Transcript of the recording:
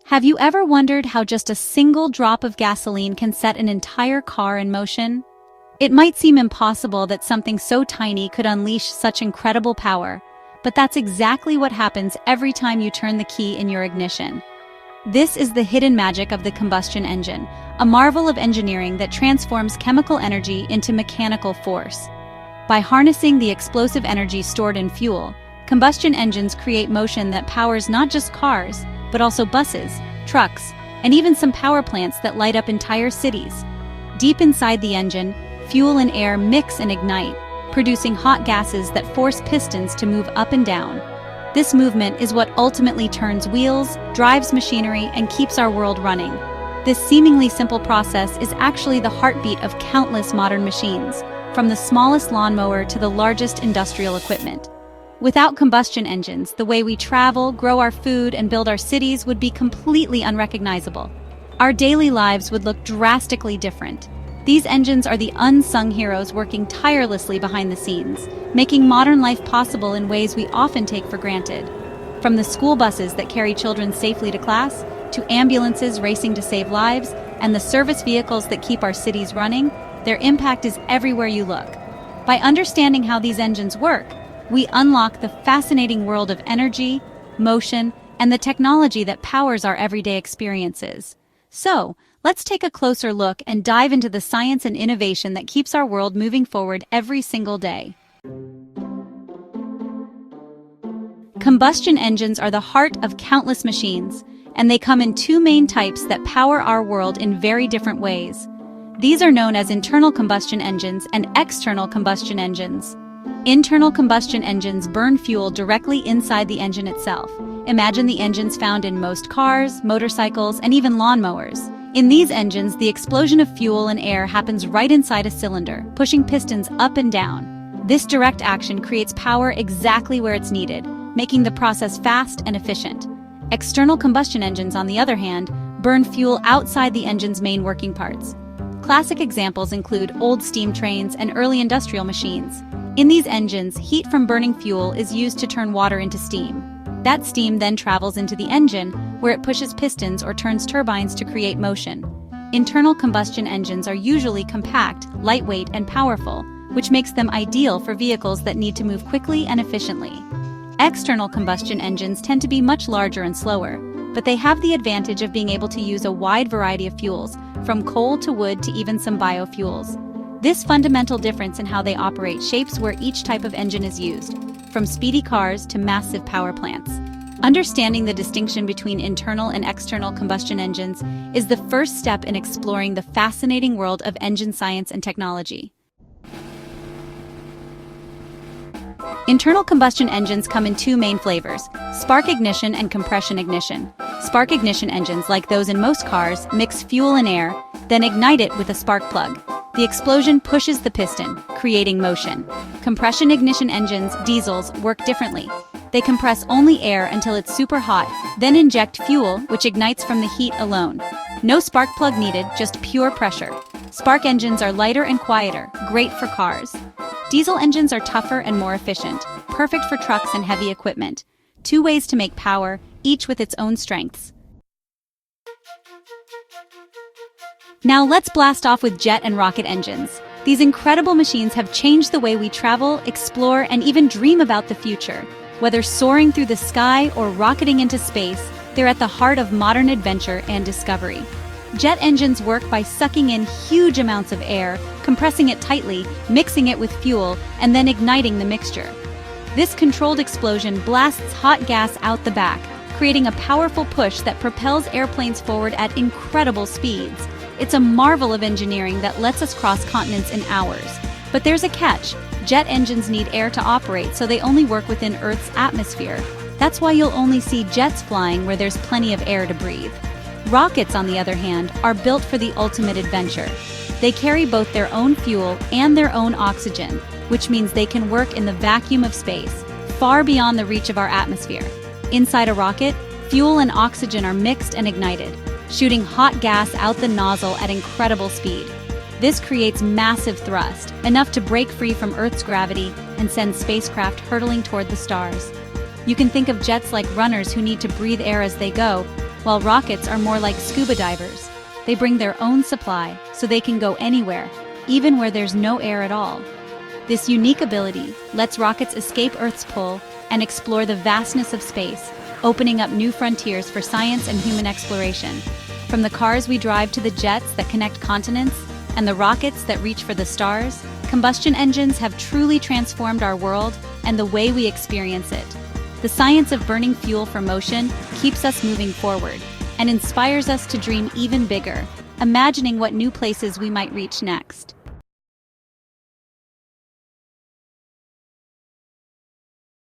Have you ever wondered how just a single drop of gasoline can set an entire car in motion? It might seem impossible that something so tiny could unleash such incredible power, but that's exactly what happens every time you turn the key in your ignition. This is the hidden magic of the combustion engine, a marvel of engineering that transforms chemical energy into mechanical force. By harnessing the explosive energy stored in fuel, combustion engines create motion that powers not just cars, but also buses, trucks, and even some power plants that light up entire cities. Deep inside the engine, fuel and air mix and ignite, producing hot gases that force pistons to move up and down. This movement is what ultimately turns wheels, drives machinery, and keeps our world running. This seemingly simple process is actually the heartbeat of countless modern machines, from the smallest lawnmower to the largest industrial equipment. Without combustion engines, the way we travel, grow our food, and build our cities would be completely unrecognizable. Our daily lives would look drastically different. These engines are the unsung heroes working tirelessly behind the scenes, making modern life possible in ways we often take for granted. From the school buses that carry children safely to class, to ambulances racing to save lives, and the service vehicles that keep our cities running, their impact is everywhere you look. By understanding how these engines work, we unlock the fascinating world of energy, motion, and the technology that powers our everyday experiences. So, let's take a closer look and dive into the science and innovation that keeps our world moving forward every single day. Combustion engines are the heart of countless machines, and they come in two main types that power our world in very different ways. These are known as internal combustion engines and external combustion engines. Internal combustion engines burn fuel directly inside the engine itself. Imagine the engines found in most cars, motorcycles, and even lawnmowers. In these engines, the explosion of fuel and air happens right inside a cylinder, pushing pistons up and down. This direct action creates power exactly where it's needed, making the process fast and efficient. External combustion engines, on the other hand, burn fuel outside the engine's main working parts. Classic examples include old steam trains and early industrial machines. In these engines, heat from burning fuel is used to turn water into steam. That steam then travels into the engine, where it pushes pistons or turns turbines to create motion. Internal combustion engines are usually compact, lightweight, and powerful, which makes them ideal for vehicles that need to move quickly and efficiently. External combustion engines tend to be much larger and slower, but they have the advantage of being able to use a wide variety of fuels, from coal to wood to even some biofuels. This fundamental difference in how they operate shapes where each type of engine is used, from speedy cars to massive power plants. Understanding the distinction between internal and external combustion engines is the first step in exploring the fascinating world of engine science and technology. Internal combustion engines come in two main flavors: spark ignition and compression ignition. Spark ignition engines, like those in most cars, mix fuel and air, then ignite it with a spark plug. The explosion pushes the piston, creating motion. Compression ignition engines, diesels, work differently. They compress only air until it's super hot, then inject fuel, which ignites from the heat alone. No spark plug needed, just pure pressure. Spark engines are lighter and quieter, great for cars. Diesel engines are tougher and more efficient, perfect for trucks and heavy equipment. Two ways to make power, each with its own strengths. Now let's blast off with jet and rocket engines. These incredible machines have changed the way we travel, explore, and even dream about the future. Whether soaring through the sky or rocketing into space, they're at the heart of modern adventure and discovery. Jet engines work by sucking in huge amounts of air, compressing it tightly, mixing it with fuel, and then igniting the mixture. This controlled explosion blasts hot gas out the back, creating a powerful push that propels airplanes forward at incredible speeds. It's a marvel of engineering that lets us cross continents in hours. But there's a catch. Jet engines need air to operate, so they only work within Earth's atmosphere. That's why you'll only see jets flying where there's plenty of air to breathe. Rockets, on the other hand, are built for the ultimate adventure. They carry both their own fuel and their own oxygen, which means they can work in the vacuum of space, far beyond the reach of our atmosphere. Inside a rocket, fuel and oxygen are mixed and ignited, shooting hot gas out the nozzle at incredible speed. This creates massive thrust, enough to break free from Earth's gravity and send spacecraft hurtling toward the stars. You can think of jets like runners who need to breathe air as they go, while rockets are more like scuba divers. They bring their own supply, so they can go anywhere, even where there's no air at all. This unique ability lets rockets escape Earth's pull and explore the vastness of space, opening up new frontiers for science and human exploration. From the cars we drive to the jets that connect continents and the rockets that reach for the stars, combustion engines have truly transformed our world and the way we experience it. The science of burning fuel for motion keeps us moving forward and inspires us to dream even bigger, imagining what new places we might reach next.